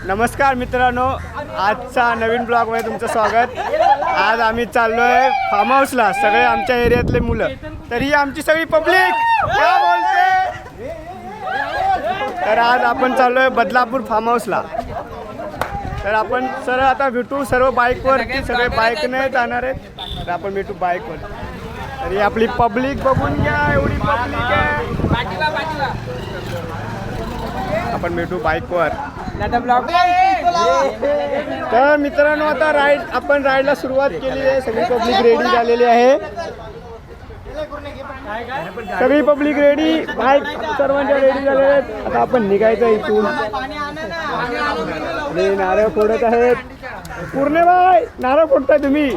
नमस्कार मित्रांनो, आजचा नवीन ब्लॉगमध्ये तुमचं स्वागत. आज आम्ही चाललो आहे फार्म हाऊसला, सगळे आमच्या एरियातले मुलं. तर ही आमची सगळी पब्लिक काय बोलते. तर आज आपण चाललो आहे बदलापूर फार्म हाऊसला. तर आपण सरळ आता भेटू सर्व बाईकवर, सगळे बाईकने जाणार आहेत. तर आपण भेटू बाईकवर. तर ही आपली पब्लिक बघून घ्या, एवढी पब्लिक आहे. आपण भेटू बाईकवर. तर मित्रांनो, आता आपण राईडला सुरुवात केली आहे. सगळी पब्लिक रेडी झालेली आहे. सगळी पब्लिक रेडी, बाईक सर्वांच्या रेडी झालेल्या आहेत. आता आपण निघायचं इथून. आणि नारळ फोडत आहेत. पूर्ण बाय नारळ फोडताय तुम्ही.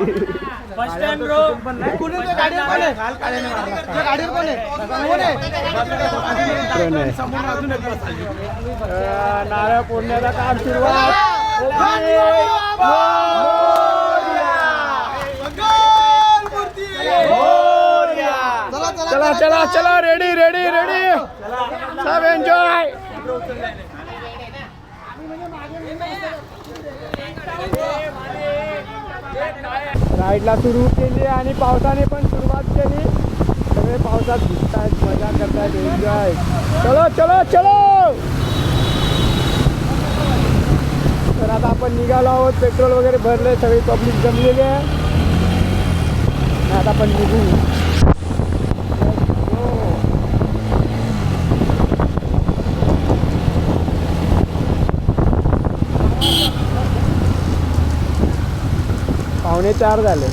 नारळ फोडण्याचा काम सुरुवात. चला चला चला, रेडी रेडी रेडी, सब एन्जॉय. राईडला सुरू केली आणि पावसाने पण सुरुवात केली. सगळे पावसात भिजतायत, मजा करतायत, एन्जॉय. चलो चलो चलो. तर आता आपण निघालो आहोत. पेट्रोल वगैरे भरले, सगळी पब्लिक जमलेली आहे. आता आपण निघू. पावणे 4 झाले.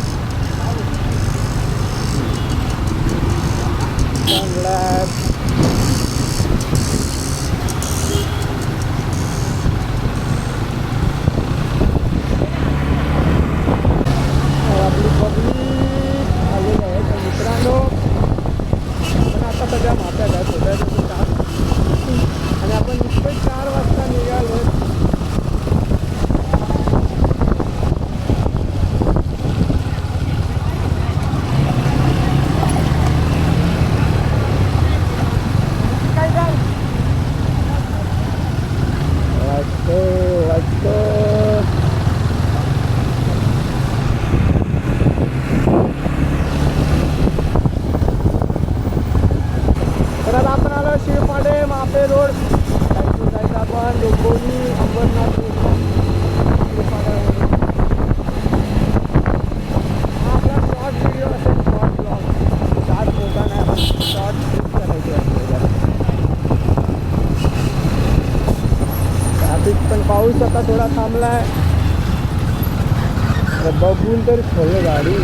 आपली पब्लिक आलेली आहे. तर मित्रांनो, आपण आता सध्या माप्यात आहे, थोड्या आणि आपण इतके 4 वाजता निघालो. तर आपण आलो शिवपाडे मापे रोड. जायचं आपण डोंबिवली अंबरनाथ शिवपाडा. हा आपला शॉर्ट व्हिडिओ असेल, शॉर्ट ब्लॉग. शॉर्ट मोठा नाही, शॉर्ट क्लिप करायची असते. ट्रॅफिक पण, पाऊस आता थोडा थांबला आहे. बघून तर सगळं गाडी.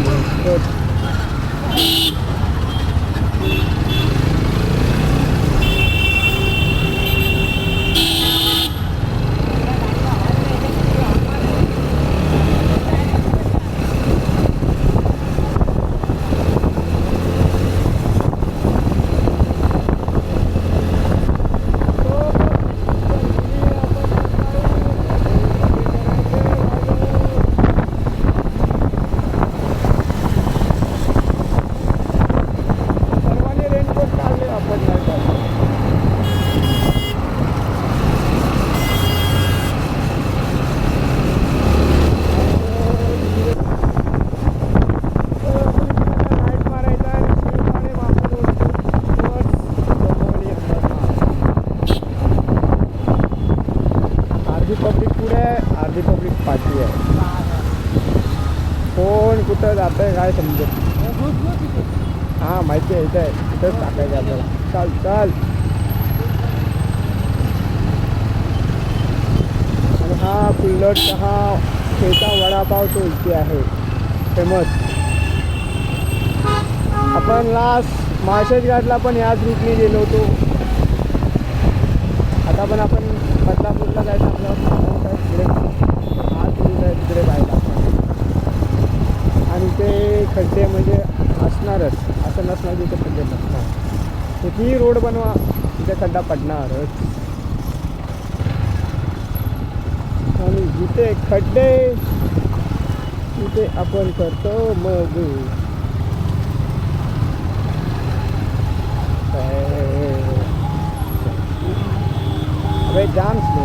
पब्लिक पुढे आहे, अर्धी पब्लिक पाठी आहे. कोण कुठं जात आहे काय समजत. हां माहिती आहे, इथं आहे, इथंच टाकायचं आपल्याला. चाल चाल. आणि हा कुल्लट हा ठेचा वडापाव तो इथे आहे फेमस. आपण लास्ट माळशेज घाटला पण याच रूटने गेलो होतो. आता पण आपण बदलापूरला जायचं आपल्याला. तिकडे हाच रूट आहे, तिकडे जायला. आणि ते खड्डे म्हणजे असणारच, असं नसणार तिथे खड्डे नसणार. कितीही रोड बनवा तिथे खड्डा पडणारच. आणि जिथे खड्डे तिथे आपण करतो मग. अबे जाम स्लो.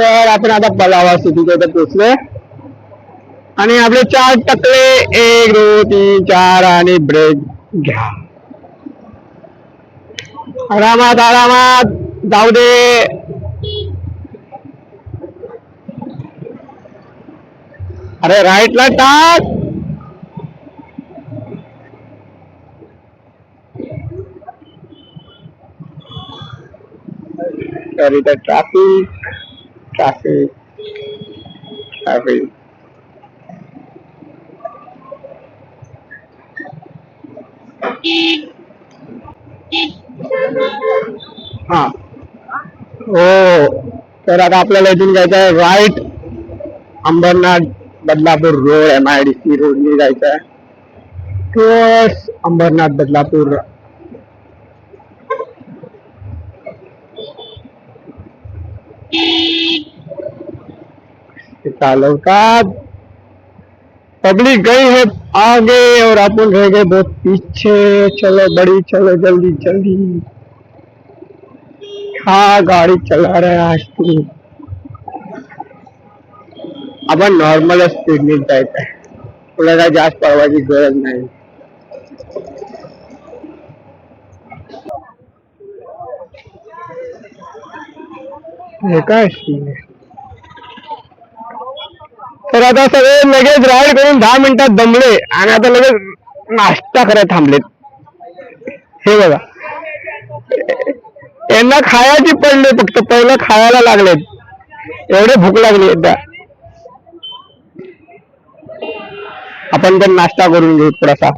तर आपण आता पलावा सिटीच्या इथे पोहोचलोय आणि आपले 4 टकले 1 2 3 4 आणि ब्रेक घ्या. आरामात आरामात जाऊ दे. अरे राईटला टाक. तर इथं ट्रॅफिक ट्रॅफिक ट्रॅफिक. हा हो. तर आता आपल्याला इथून जायचं आहे right. Ambernath Badlapur road MIDC रोडने जायचं आहे. टुवर्ड्स अंबरनाथ बदलापूर. चालवतात. पब्लिक गई है आगे और अपन रह गए बहुत पीछे. चलो बड़ी चलो जल्दी जल्दी. हाँ गाड़ी चला रहे आज तू. आपण नॉर्मल स्पीडने जायचं आहे. तुला काय जास्त पळवायची गरज नाही. हे काय सीन आहे. तर आता सगळे लगेच राईड करून 10 मिनिटात दमले आणि आता लगेच नाश्ता करायला थांबलेत. हे बघा यांना खायची पडले. फक्त पहिलं खायला लागलेत. एवढे भूक लागली एकदा. आपण पण नाश्ता करून घेऊ थोडासा.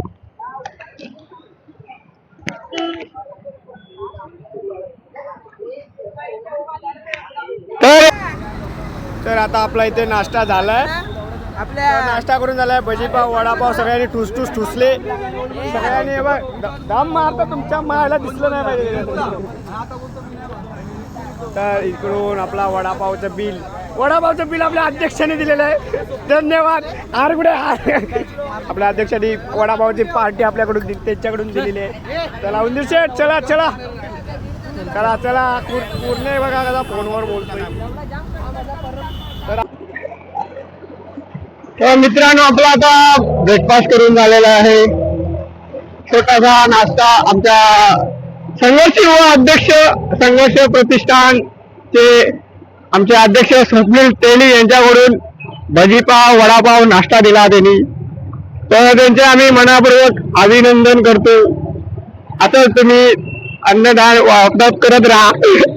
तर आता आपला इथे नाश्ता झालाय. नाश्ता करून झालाय. भजीपाव वडापाव सगळ्यांनी ठुसठुस ठुसले. सगळ्यांनी दाम मारता. तुमच्या मायला दिसलं नाही पाहिजे. तर इकडून आपला वडापावचं बिल आपल्या अध्यक्षाने दिलेलं आहे. धन्यवाद. आरगुडे आपल्या अध्यक्षांनी वडापावची पार्टी आपल्याकडून त्यांच्याकडून दिलेली आहे. चला उंदीर शेठ चला चला चला चला. पूर्ण बघा कसा फोनवर बोलतोय. तर मित्रांनो आपला आता ब्रेकफास्ट करून झालेला आहे. छोटासा नाश्ता आमच्या संघर्ष युवा अध्यक्ष संघर्ष प्रतिष्ठानचे आमचे अध्यक्ष स्वप्नील तेली यांच्याकडून भजीपाव वडापाव नाश्ता दिला त्यांनी. तर त्यांचे आम्ही मनापूर्वक अभिनंदन करतो. आता तुम्ही अन्नदान वाटप करत राहा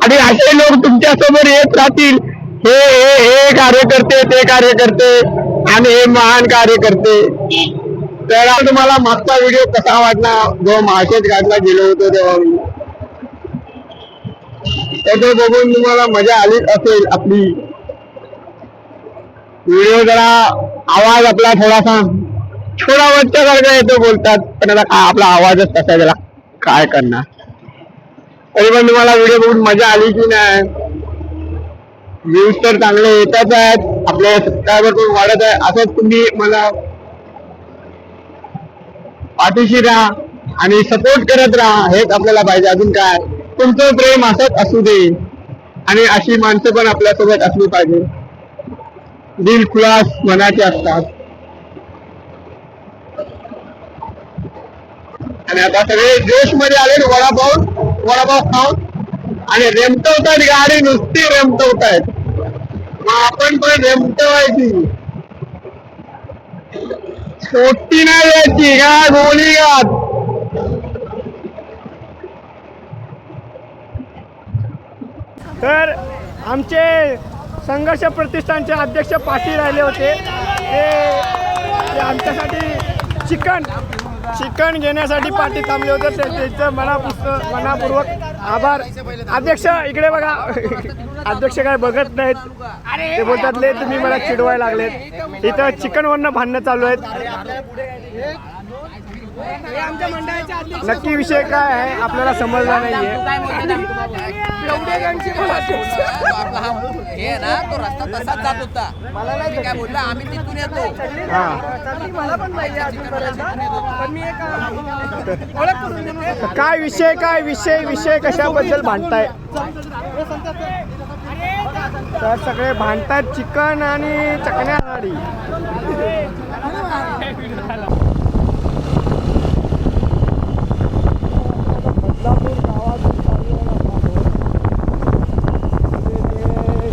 आणि असे लोक तुमच्या समोर येत राहतील. हे कार्यकर्ते ते कार्यकर्ते आणि हे महान कार्यकर्ते. तर तुम्हाला मागचा व्हिडिओ कसा वाटला जो माळशेज घाटला गेलो होतो तेव्हा तो बघून तुम्हाला मजा आली असेल. आपली व्हिडिओ जरा आवाज आपला थोडासा छोटा बच्चासारखा येतो बोलतात. पण आता आपला आवाजच तसा त्याला काय करणार. तरी पण तुम्हाला व्हिडिओ बघून मजा आली की नाही. व्ह्यूज तर चांगले येतच आहेत. आपले सबस्क्रायबर पण वाढत आहे. असंच तुम्ही मला पाठीशी राहा आणि सपोर्ट करत राहा. हेच आपल्याला पाहिजे. अजून काय. तुमचं प्रेम असंच असू दे आणि अशी माणसं पण आपल्यासोबत असली पाहिजे. दिल खुलास मनाचे असतात. आणि आता सगळे जोश मध्ये आले वडापाव खाऊन आणि रेमटवतात. गाडी नुसती रेमटवतायत. मग आपण पण रेमटवायची. छोटी नाही यायची का गोळी घात. तर आमचे संघर्ष प्रतिष्ठानचे अध्यक्ष पाटील राहिले होते. ते आमच्यासाठी चिकन घेण्यासाठी पाठी थांबले होते. त्यांचं मनापूर्वक आभार. अध्यक्ष इकडे बघा. अध्यक्ष काय बघत नाहीत. ते बोलतात ले तुम्ही मला चिडवायला लागलेत. इथं चिकनवरनं भांडणं चालू आहेत. नक्की विषय काय आहे आपल्याला समजला नाहीये. तो रस्ता तसाच जात होता. मला काय बोलला आम्ही तिथून येतो. काय विषय कशाबद्दल भांडताय. तर सगळे भांडतात चिकन आणि चकण्यासाठी. बदलापूर गावातून चालू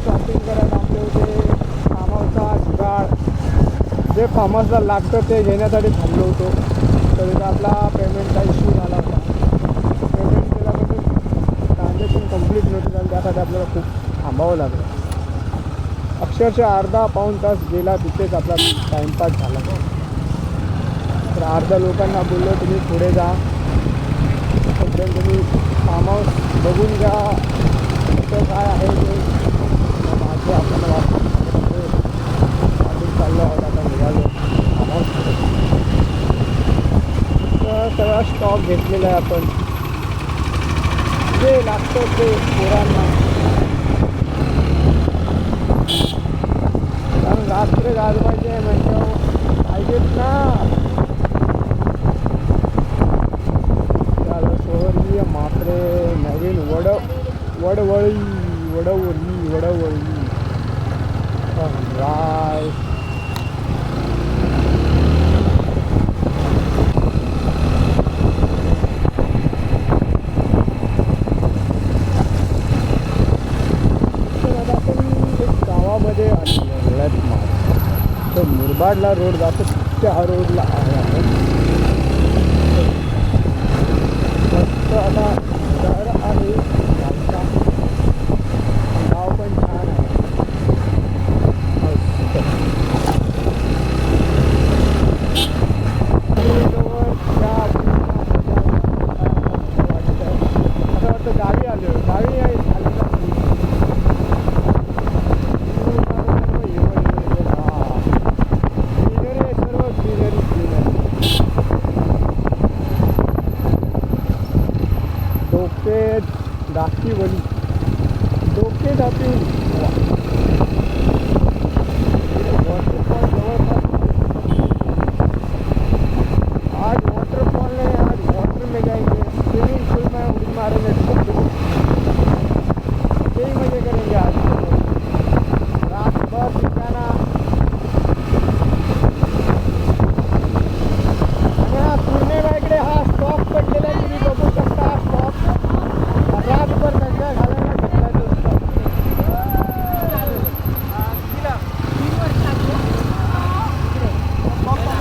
शॉपिंग करायला आपले होते. फार्महाऊसचा जुगाड जे फार्महाऊसला लागतं ते घेण्यासाठी थांबलो होतो. तर इथं आपला पेमेंटचा इश्यू झाला होता. पेमेंट केल्यानंतर ट्रान्झॅक्शन कंप्लीट नव्हती झाली, त्यासाठी आपल्याला खूप थांबावं लागलं. अक्षरशः अर्धा पाऊण तास गेला तिथेच आपला टाईमपास झाला. तर अर्ध्या लोकांना बोललो तुम्ही पुढे जा, तोपर्यंत तुम्ही फार्म हाऊस बघून घ्या कसं काय आहे ते. माझे आपण वाटून चाललो आहोत. आता निघालो फार्म हाऊस. तर सगळा स्टॉक घेतलेला आहे आपण, जे लागतं ते पोरांना. कारण रात्र गाजवायचे म्हणजे पाहिजेत ना. त्याला सोहरी मात्रे नवीन वडवळी राय. गावामध्ये आलेल्या तो मुरबाडला रोड जातो त्या रोडला आहे आपण. मस्त आता घर आहे, गाव पण छान आहे. असं वाटतं गावी आलो, गावी आहे दाखीवली डोके दाखी. वॉटरफॉल जवळपास. आज वॉटरफॉल नहीं, आज वाटर में जाएंगे, स्विमिंग पूल में उड़ी मारेंगे, यही मजे करेंगे आज. रात भर ठिकाना आणि हा पूर्णिमा इकडे हा स्टॉप पडलेला आहे. तुम्ही बघू शकता हा स्टॉप रातभर दंगा घालायला घेतला तो स्टॉप.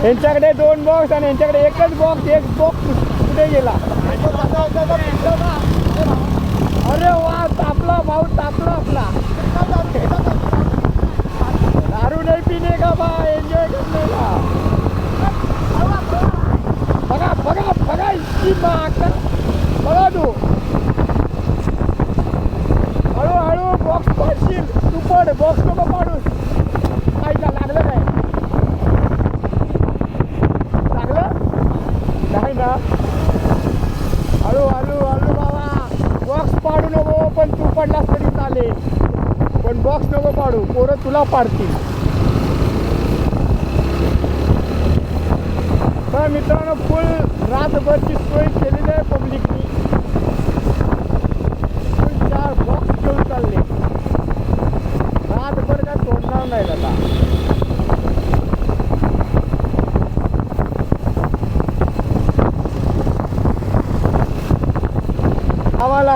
यांच्याकडे 2 बॉक्स आणि यांच्याकडे एकच बॉक्स. एक बॉक्स कुठे गेला? अरे वा, तापला भाऊ, तापला आपला. दारू नाही पिणे का बा, एन्जॉय करणे का. बघा बघा बघा इतकी बघा तू. हळूहळू बॉक्स पाडशील तू, पड बॉक्स नको पाडूस. आईला लागलं काय? लागलं नाही ना. हळू हळू हळू बाबा, बॉक्स पाडू नको. पण तू पडलास तरी चालेल, पण बॉक्स नको पाडू, पोरं तुला पाडतील. तर मित्रांनो फुल रातभरची सोय केलेली आहे पब्लिकनी. फुल 4 बॉक्स घेऊन चालले. रातभर काय तोडणार नाही त्याला.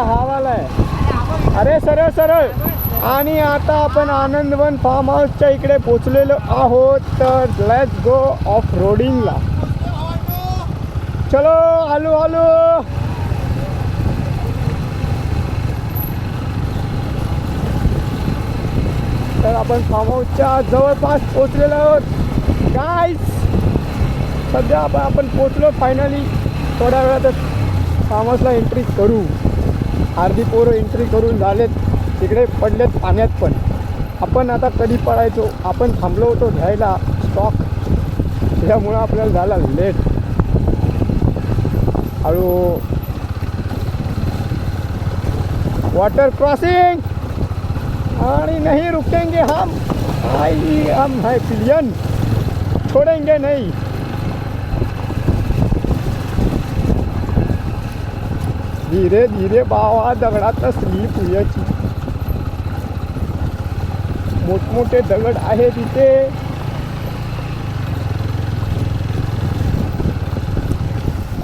हवाला आहे. अरे सरळ सरळ. आणि आता आपण आनंदवन फार्म हाऊसच्या इकडे पोचलेलो आहोत. तर लेट्स गो ऑफ रोडिंगला. चलो हॅलो हॅलो. तर आपण फार्म हाऊसच्या जवळपास पोचलेलो आहोत गाईज. सध्या आपण पोचलो फायनली. थोड्या वेळातच फार्म हाऊसला एंट्री करू. अर्धी पोरं एंट्री करून झालेत, तिकडे पडलेत पाण्यात. पण आपण आता कधी पडायचो. आपण थांबलो होतो घ्यायला स्टॉक, त्यामुळं आपल्याला झाला लेट. हळू वाटर क्रॉसिंग आणि नहीं रुकेंगे हम. हम है पिलियन, छोड़ेंगे नहीं. धीरे धीरे बावा, दगडात स्लीप हुयाची. मोठमोठे दगड आहेत इथे.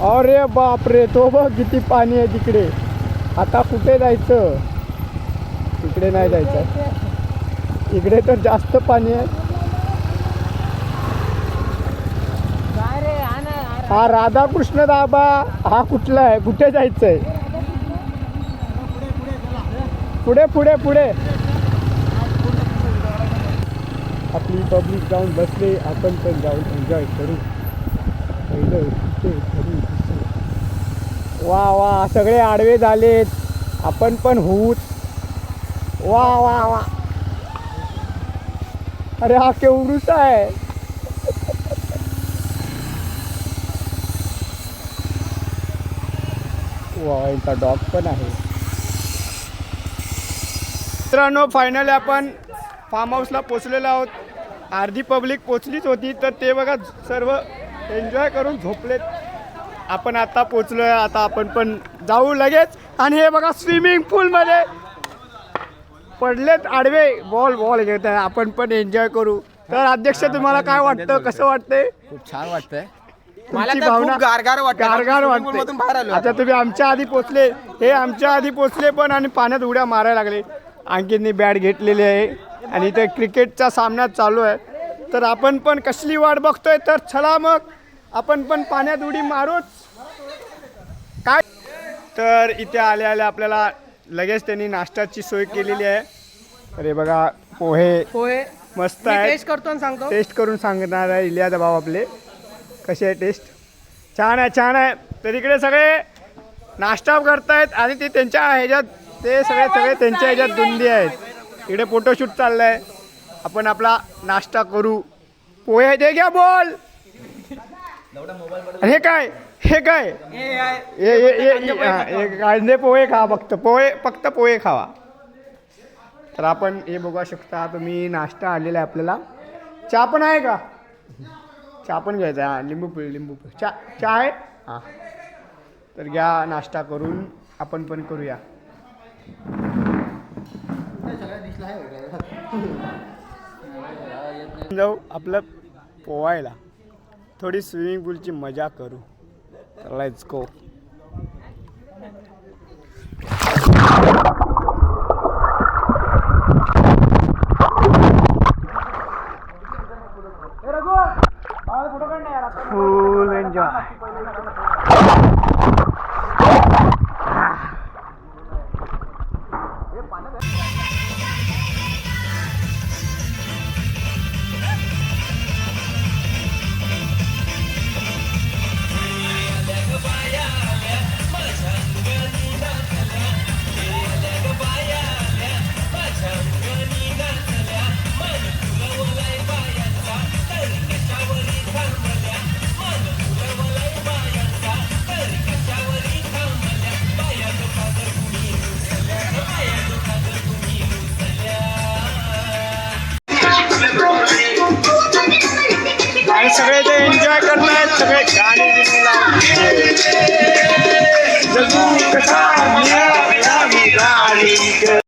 अरे बापरे, तो बघ किती पाणी आहे तिकडे. आता कुठे जायचं? तिकडे नाही जायचं, इकडे तर जास्त पाणी आहे. हा राधाकृष्ण धाबा हा कुठला आहे? कुठे जायचंय? पुढे पुढे पुढे. आपली पब्लिक जाऊन बसले, आपण पण जाऊन एन्जॉय करू. वा वा, सगळे आडवे झालेत, आपण पण होऊत. वा वा वा. अरे हा केवढूसा आहे. वा, यांचा डॉग पण आहे. मित्रांनो, फायनली आपण फार्म हाऊसला पोचलेलो आहोत. अर्धी पब्लिक पोचलीच होती, तर ते बघा सर्व एन्जॉय करून झोपलेत. आपण आता पोचलोय, आता आपण पण जाऊ लगेच. आणि हे बघा स्विमिंग पूलमध्ये पडलेत आडवे, बॉल घेत आहे. आपण पण एन्जॉय करू. तर अध्यक्ष, तुम्हाला काय वाटतं? कसं वाटतंय? खूप छान वाटतंय. तुमची भावना? गारगार वाटते. आता तुम्ही आमच्या आधी पोचले, हे आमच्या आधी पोचले पण, आणि पाण्यात उड्या मारायला लागले. अंकितनी बॅट घेतलेली आहे आणि इथे क्रिकेटचा सामना चालू आहे. तर आपण पण कसली वाट बघतोय, तर चला मग आपण पण पाण्यात उडी मारूच. काय तर इथे आल्या आल्या आपल्याला लगेच त्यांनी नाश्त्याची सोय केलेली आहे. अरे बघा, पोहे मस्त आहे. टेस्ट करतो आणि सांगतो. टेस्ट करून सांगणार आहे इलियास भाऊ आपले. कशी आहे टेस्ट? छान आहे, छान आहे. तर इकडे सगळे नाश्ता करतायत आणि ते त्यांच्या ह्याच्यात, ते सगळे त्यांच्या ह्याच्यात धुंदी आहेत. इकडे फोटोशूट चाललंय. आपण आपला नाश्ता करू. पोहे दे घ्या, बोल. हे काय? हे कांदे पोहे खा, फक्त पोहे खावा. तर आपण हे बघू शकता तुम्ही, नाश्ता आलेला आहे आपल्याला. चहा पण आहे का? चहा पण घ्यायचा. हां, लिंबू पिळ. चहा आहे? हां, तर घ्या नाश्ता करून आपण पण करूया. जाऊ आपलं पोवायला, थोडी स्विमिंग पूलची मजा करू. Let's go. Full enjoy. सगळे ते एन्जॉय करतायत, सगळे गाणी